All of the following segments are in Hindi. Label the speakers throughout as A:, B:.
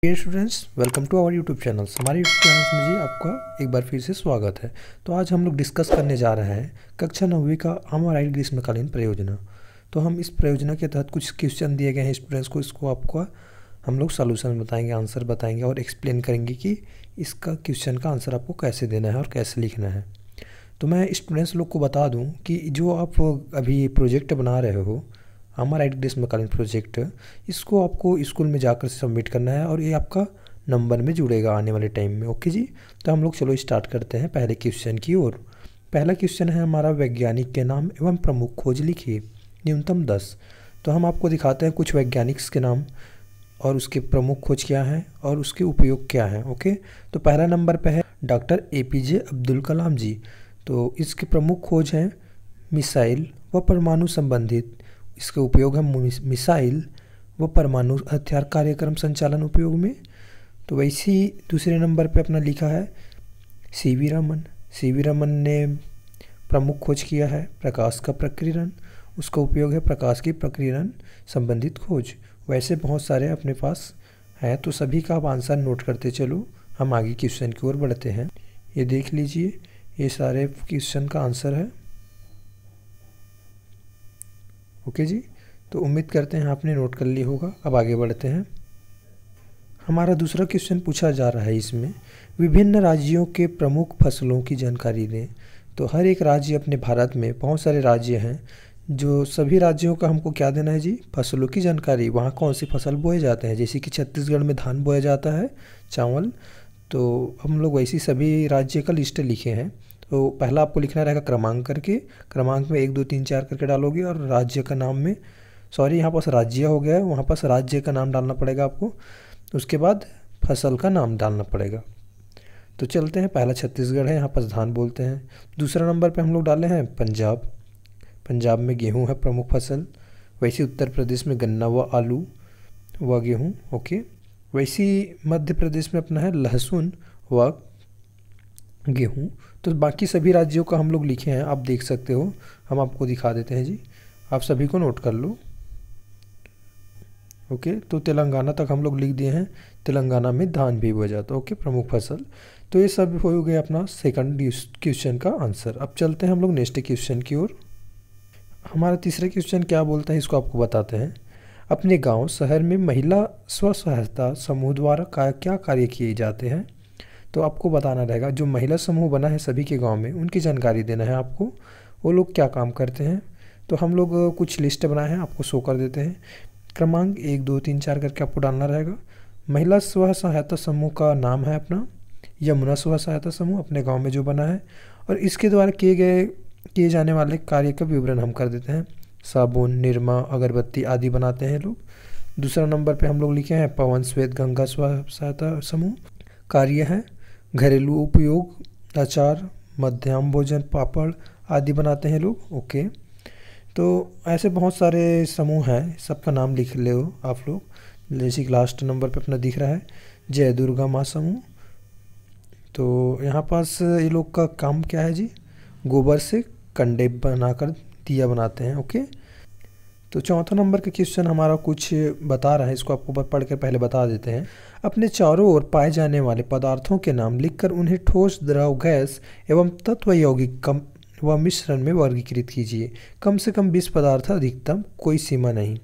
A: Dear students, welcome to our YouTube channel. हमारे यूट्यूब चैनल में जी आपका एक बार फिर से स्वागत है। तो आज हम लोग डिस्कस करने जा रहे हैं कक्षा 9वीं का अमाराइट ग्रीष्मकालीन परियोजना। तो हम इस परियोजना के तहत कुछ क्वेश्चन दिए गए हैं स्टूडेंट्स को, इसको आपको हम लोग सॉल्यूशन बताएंगे, आंसर बताएंगे और एक्सप्लेन करेंगे कि इसका क्वेश्चन का आंसर आपको कैसे देना है और कैसे लिखना है। तो मैं स्टूडेंट्स लोग को बता दूँ कि जो आप अभी प्रोजेक्ट बना रहे हो अमाराइट ग्रीष्मकालीन प्रोजेक्ट, इसको आपको स्कूल में जाकर सबमिट करना है और ये आपका नंबर में जुड़ेगा आने वाले टाइम में। ओके जी, तो हम लोग चलो स्टार्ट करते हैं पहले क्वेश्चन की ओर। पहला क्वेश्चन है हमारा, वैज्ञानिक के नाम एवं प्रमुख खोज लिखिए, न्यूनतम 10। तो हम आपको दिखाते हैं कुछ वैज्ञानिक के नाम और उसके प्रमुख खोज क्या है और उसके उपयोग क्या है। ओके, तो पहला नंबर पर है डॉक्टर APJ अब्दुल कलाम जी। तो इसके प्रमुख खोज हैं मिसाइल व परमाणु संबंधित, इसका उपयोग है मिसाइल व परमाणु हथियार कार्यक्रम संचालन उपयोग में। तो वैसे ही दूसरे नंबर पे अपना लिखा है CV रमन। CV रमन ने प्रमुख खोज किया है प्रकाश का प्रकीर्णन, उसका उपयोग है प्रकाश की प्रकीर्णन संबंधित खोज। वैसे बहुत सारे अपने पास हैं, तो सभी का आप आंसर नोट करते चलो, हम आगे क्वेश्चन की ओर बढ़ते हैं। ये देख लीजिए, ये सारे क्वेश्चन का आंसर है। ओके जी, तो उम्मीद करते हैं आपने नोट कर लिया होगा। अब आगे बढ़ते हैं। हमारा दूसरा क्वेश्चन पूछा जा रहा है इसमें, विभिन्न राज्यों के प्रमुख फसलों की जानकारी दें। तो हर एक राज्य, अपने भारत में बहुत सारे राज्य हैं, जो सभी राज्यों का हमको क्या देना है जी, फसलों की जानकारी, वहाँ कौन सी फसल बोए जाते हैं। जैसे कि छत्तीसगढ़ में धान बोया जाता है, चावल, तो हम लोग वैसी सभी राज्य का लिस्ट लिखे हैं। तो पहला आपको लिखना रहेगा क्रमांक करके, क्रमांक में 1 2 3 4 करके डालोगे और राज्य का नाम में, सॉरी यहाँ पास राज्य हो गया है, वहाँ पास राज्य का नाम डालना पड़ेगा आपको, उसके बाद फसल का नाम डालना पड़ेगा। तो चलते हैं, पहला छत्तीसगढ़ है, यहाँ पास धान बोलते हैं। दूसरा नंबर पे हम लोग डाले हैं पंजाब, पंजाब में गेहूँ है प्रमुख फसल। वैसे उत्तर प्रदेश में गन्ना व आलू व गेहूँ। ओके, वैसे मध्य प्रदेश में अपना है लहसुन व गेहूँ। तो बाकी सभी राज्यों का हम लोग लिखे हैं, आप देख सकते हो, हम आपको दिखा देते हैं जी, आप सभी को नोट कर लो। ओके, तो तेलंगाना तक हम लोग लिख दिए हैं, तेलंगाना में धान भी बोया जाता है। ओके, प्रमुख फसल। तो ये सब हो गया अपना सेकंड क्वेश्चन का आंसर। अब चलते हैं हम लोग नेक्स्ट क्वेश्चन की ओर। हमारा तीसरा क्वेश्चन क्या बोलता है, इसको आपको बताते हैं। अपने गाँव शहर में महिला स्व सहायता समूह द्वारा क्या कार्य किए जाते हैं। तो आपको बताना रहेगा, जो महिला समूह बना है सभी के गांव में, उनकी जानकारी देना है आपको, वो लोग क्या काम करते हैं। तो हम लोग कुछ लिस्ट बनाए हैं, आपको शो कर देते हैं। क्रमांक 1 2 3 4 करके आपको डालना रहेगा। महिला स्व सहायता समूह का नाम है अपना यमुना स्व सहायता समूह, अपने गाँव में जो बना है, और इसके द्वारा किए जाने वाले कार्य का विवरण हम कर देते हैं। साबुन, निरमा, अगरबत्ती आदि बनाते हैं लोग। दूसरा नंबर पर हम लोग लिखे हैं पवन श्वेत गंगा स्व सहायता समूह, कार्य है घरेलू उपयोग, अचार, मध्याह्न भोजन, पापड़ आदि बनाते हैं लोग। ओके, तो ऐसे बहुत सारे समूह हैं, सबका नाम लिख ले हो आप लोग। जैसे कि लास्ट नंबर पे अपना दिख रहा है जय दुर्गा माँ समूह। तो यहाँ पास ये लोग का काम क्या है जी, गोबर से कंडे बनाकर दिया बनाते हैं। ओके, तो चौथा नंबर का क्वेश्चन हमारा कुछ बता रहा है, इसको आपको पढ़ कर पहले बता देते हैं। अपने चारों ओर पाए जाने वाले पदार्थों के नाम लिखकर उन्हें ठोस, द्रव, गैस एवं तत्व यौगिक कम व मिश्रण में वर्गीकृत कीजिए। कम से कम 20 पदार्थ, अधिकतम कोई सीमा नहीं।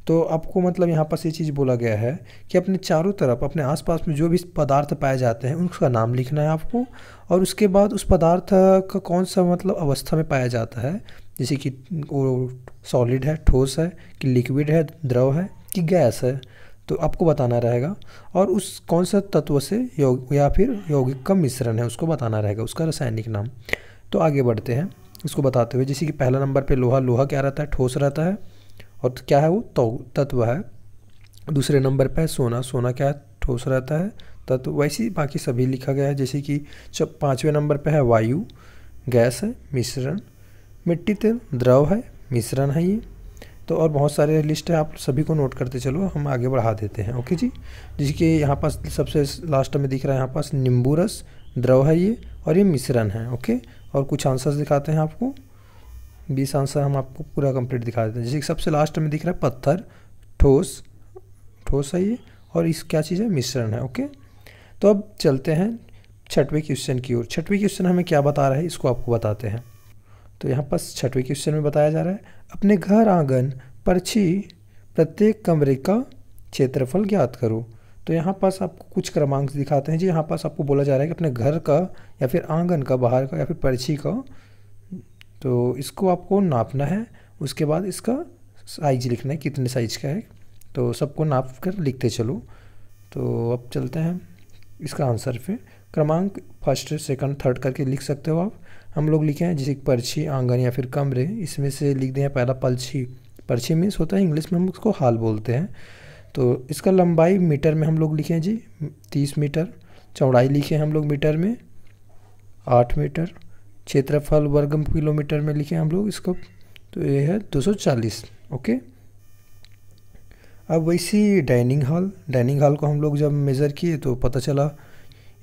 A: तो आपको मतलब यहाँ पर ये चीज़ बोला गया है कि अपने चारों तरफ, अपने आसपास में जो भी पदार्थ पाए जाते हैं उनका नाम लिखना है आपको, और उसके बाद उस पदार्थ का कौन सा मतलब अवस्था में पाया जाता है, जैसे कि वो सॉलिड है, ठोस है, कि लिक्विड है, द्रव है, कि गैस है, तो आपको बताना रहेगा। और उस कौन सा तत्व से या फिर यौगिक का मिश्रण है, उसको बताना रहेगा, उसका रासायनिक नाम। तो आगे बढ़ते हैं इसको बताते हुए। जैसे कि पहला नंबर पे लोहा, लोहा क्या रहता है, ठोस रहता है, और क्या है वो तत्व है। दूसरे नंबर पे सोना, सोना क्या है, ठोस रहता है, तत्व। वैसे ही बाकी सभी लिखा गया है। जैसे कि जब 5वें नंबर पे है वायु, गैस है, मिश्रण। मिट्टी, तेल, द्रव है, मिश्रण है ये। तो और बहुत सारे लिस्ट है, आप सभी को नोट करते चलो, हम आगे बढ़ा देते हैं। ओके जी, जैसे कि यहाँ पास सबसे लास्ट में दिख रहा है, यहाँ पास नींबू रस, द्रव है ये, और ये मिश्रण है। ओके, और कुछ आंसर्स दिखाते हैं आपको, 20 आंसर हम आपको पूरा कंप्लीट दिखा देते हैं। जैसे कि सबसे लास्ट में दिख रहा है पत्थर, ठोस, ठोस है ये, और इस क्या चीज़ है, मिश्रण है। ओके, तो अब चलते हैं छठवें क्वेश्चन की ओर। छठवें क्वेश्चन हमें क्या बता रहा है, इसको आपको बताते हैं। तो यहाँ पर छठवें क्वेश्चन में बताया जा रहा है, अपने घर आंगन परछी प्रत्येक कमरे का क्षेत्रफल ज्ञात करो। तो यहाँ पास आपको कुछ क्रमांक दिखाते हैं जी। यहाँ पास आपको बोला जा रहा है कि अपने घर का या फिर आंगन का, बाहर का या फिर परछी का, तो इसको आपको नापना है। उसके बाद इसका साइज लिखना है, कितने साइज का है, तो सबको नाप कर लिखते चलो। तो अब चलते हैं इसका आंसर पे। क्रमांक फर्स्ट सेकंड थर्ड करके लिख सकते हो आप। हम लोग लिखे हैं जैसे परछी, आंगन या फिर कमरे, इसमें से लिख दें पहला परछी। परछी मीन्स होता है, इंग्लिश में हम उसको हाल बोलते हैं। तो इसका लंबाई मीटर में हम लोग लिखे हैं जी 30 मीटर, चौड़ाई लिखे हैं हम लोग मीटर में 8 मीटर, क्षेत्रफल वर्ग किलोमीटर में लिखे हैं हम लोग इसको, तो ये है 240। ओके, अब वैसी डाइनिंग हॉल को हम लोग जब मेज़र किए तो पता चला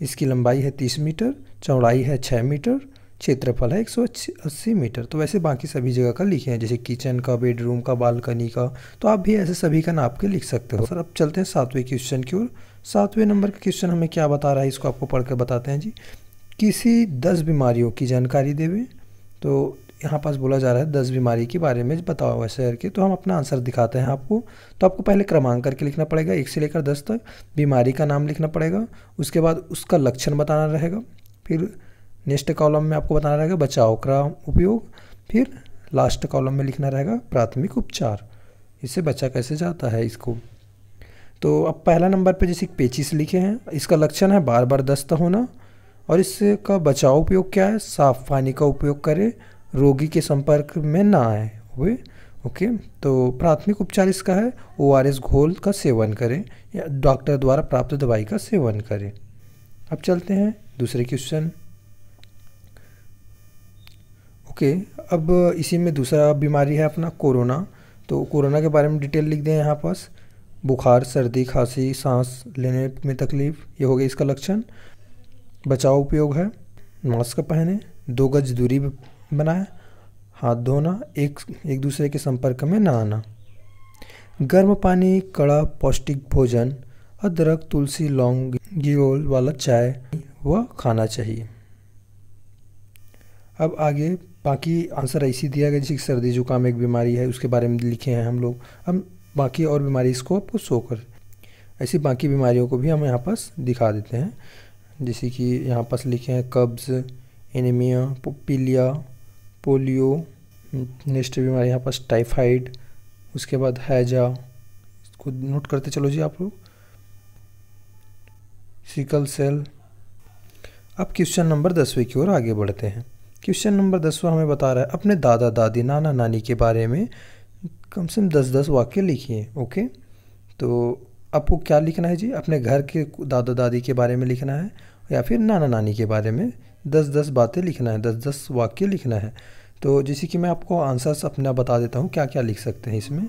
A: इसकी लंबाई है 30 मीटर, चौड़ाई है 6 मीटर, क्षेत्रफल है 180 मीटर। तो वैसे बाकी सभी जगह का लिखे हैं, जैसे किचन का, बेडरूम का, बालकनी का, तो आप भी ऐसे सभी का नाप के लिख सकते हो। सर अब चलते हैं 7वें क्वेश्चन की ओर। 7वें नंबर का क्वेश्चन हमें क्या बता रहा है, इसको आपको पढ़ कर बताते हैं जी। किसी 10 बीमारियों की जानकारी देवे। तो यहाँ पास बोला जा रहा है 10 बीमारी के बारे में बताओ ऐसे करके। तो हम अपना आंसर दिखाते हैं आपको। तो आपको पहले क्रमांक करके लिखना पड़ेगा, 1 से लेकर 10 तक। बीमारी का नाम लिखना पड़ेगा, उसके बाद उसका लक्षण बताना रहेगा, फिर नेक्स्ट कॉलम में आपको बताना रहेगा बचाव का उपयोग, फिर लास्ट कॉलम में लिखना रहेगा प्राथमिक उपचार, इससे बचा कैसे जाता है इसको। तो अब पहला नंबर पे जैसे पेचिश लिखे हैं, इसका लक्षण है बार बार दस्त होना, और इसका बचाव उपयोग क्या है, साफ पानी का उपयोग करें, रोगी के संपर्क में ना आए हुए। ओके, तो प्राथमिक उपचार इसका है ORS घोल का सेवन करें या डॉक्टर द्वारा प्राप्त दवाई का सेवन करें। अब चलते हैं दूसरे क्वेश्चन। ओके, अब इसी में दूसरा बीमारी है अपना कोरोना। तो कोरोना के बारे में डिटेल लिख दें यहाँ पास, बुखार, सर्दी, खांसी, सांस लेने में तकलीफ, ये हो गया इसका लक्षण। बचाव उपयोग है मास्क पहने, 2 गज दूरी बनाए, हाथ धोना, एक दूसरे के संपर्क में ना आना, गर्म पानी, कड़ा पौष्टिक भोजन, अदरक, तुलसी, लौंग, गिलोय वाला चाय वह खाना चाहिए। अब आगे बाकी आंसर ऐसी दिया गया, जैसे सर्दी जुकाम एक बीमारी है, उसके बारे में लिखे हैं हम लोग। हम बाकी और बीमारी इसको आपको शो कर, ऐसी बाकी बीमारियों को भी हम यहाँ पास दिखा देते हैं। जैसे कि यहाँ पास लिखे हैं कब्ज़, एनीमिया, पीलिया, पोलियो, नेक्स्ट बीमारी यहाँ पास टाइफाइड, उसके बाद हैजा, इसको नोट करते चलो जी आप लोग, सिकल सेल। अब क्वेश्चन नंबर 10वें की ओर आगे बढ़ते हैं। क्वेश्चन नंबर 10वां हमें बता रहा है अपने दादा दादी, नाना नानी के बारे में कम से कम 10-10 वाक्य लिखिए। ओके, तो आपको क्या लिखना है जी, अपने घर के दादा दादी के बारे में लिखना है या फिर नाना नानी के बारे में 10-10 बातें लिखना है, 10-10 वाक्य लिखना है। तो जैसे कि मैं आपको आंसर्स अपना बता देता हूँ क्या क्या लिख सकते हैं इसमें।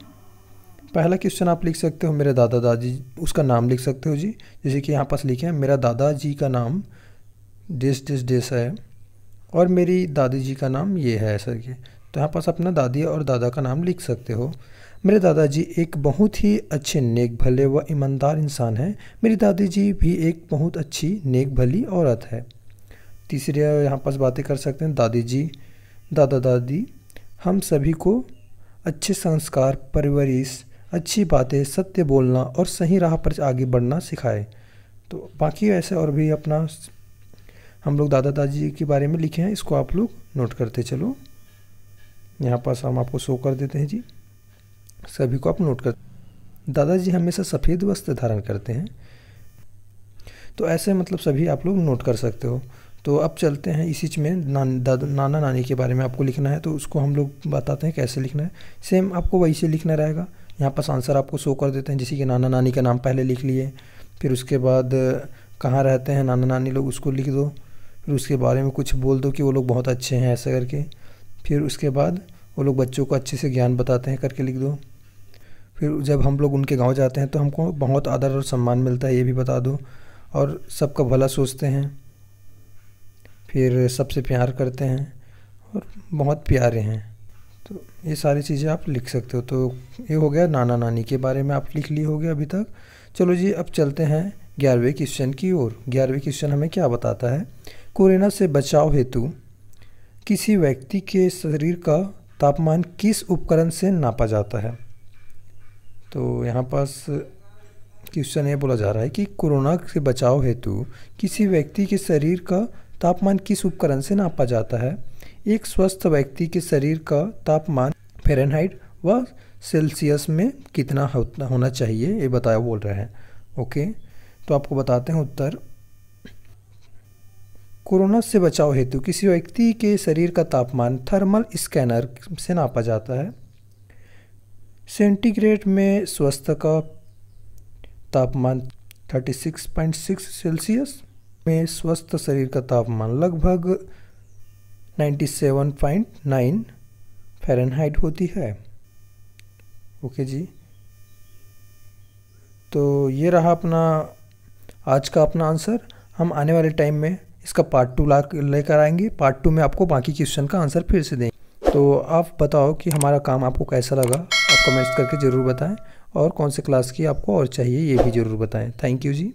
A: पहला क्वेश्चन आप लिख सकते हो मेरे दादा दादी, उसका नाम लिख सकते हो जी। जैसे कि यहाँ पास लिखे हैं मेरा दादाजी का नाम देश है और मेरी दादी जी का नाम ये है ऐसा कि, तो यहाँ पास अपना दादी और दादा का नाम लिख सकते हो। मेरे दादाजी एक बहुत ही अच्छे नेक भले व ईमानदार इंसान हैं। मेरी दादी जी भी एक बहुत अच्छी नेक भली औरत है। तीसरे यहाँ पास बातें कर सकते हैं दादी जी, दादा दादी हम सभी को अच्छे संस्कार, परवरिश, अच्छी बातें, सत्य बोलना और सही राह पर आगे बढ़ना सिखाए। तो बाकी ऐसे और भी अपना हम लोग दादा दादी के बारे में लिखे हैं, इसको आप लोग नोट करते चलो। यहाँ पास हम आपको शो कर देते हैं जी, सभी को आप नोट कर। दादाजी हमेशा सफ़ेद वस्त्र धारण करते हैं। तो ऐसे मतलब सभी आप लोग नोट कर सकते हो। तो अब चलते हैं इसी में नाना नानी के बारे में आपको लिखना है, तो उसको हम लोग बताते हैं कैसे लिखना है। सेम आपको वैसे लिखना रहेगा। यहाँ पास आंसर आपको शो कर देते हैं, जैसे कि नाना नानी का नाम पहले लिख लिए, फिर उसके बाद कहाँ रहते हैं नाना नानी लोग उसको लिख दो, फिर उसके बारे में कुछ बोल दो कि वो लोग बहुत अच्छे हैं ऐसा करके, फिर उसके बाद वो लोग बच्चों को अच्छे से ज्ञान बताते हैं करके लिख दो। फिर जब हम लोग उनके गांव जाते हैं तो हमको बहुत आदर और सम्मान मिलता है ये भी बता दो, और सबका भला सोचते हैं, फिर सबसे प्यार करते हैं और बहुत प्यारे हैं। तो ये सारी चीज़ें आप लिख सकते हो। तो ये हो गया नाना नानी के बारे में आप लिख लिए हो गया अभी तक। चलो जी, अब चलते हैं 11वें क्वेश्चन की ओर। 11वें क्वेश्चन हमें क्या बताता है? कोरोना से बचाव हेतु किसी व्यक्ति के शरीर का तापमान किस उपकरण से नापा जाता है? तो यहाँ पास क्वेश्चन ये बोला जा रहा है कि कोरोना से बचाव हेतु किसी व्यक्ति के शरीर का तापमान किस उपकरण से नापा जाता है? एक स्वस्थ व्यक्ति के शरीर का तापमान फ़ारेनहाइट व सेल्सियस में कितना होना चाहिए, ये बताया बोल रहे हैं। ओके, तो आपको बताते हैं उत्तर। कोरोना से बचाव हेतु किसी व्यक्ति के शरीर का तापमान थर्मल स्कैनर से नापा जाता है। सेंटीग्रेड में स्वस्थ का तापमान 36.6 सेल्सियस में स्वस्थ शरीर का तापमान लगभग 97.9 फ़ारेनहाइट होती है। ओके जी, तो ये रहा अपना आज का अपना आंसर। हम आने वाले टाइम में इसका पार्ट 2 लेकर आएंगे। पार्ट 2 में आपको बाकी क्वेश्चन का आंसर फिर से देंगे। तो आप बताओ कि हमारा काम आपको कैसा लगा, आप कमेंट्स करके ज़रूर बताएं, और कौन से क्लास की आपको और चाहिए ये भी ज़रूर बताएं। Thank you ji.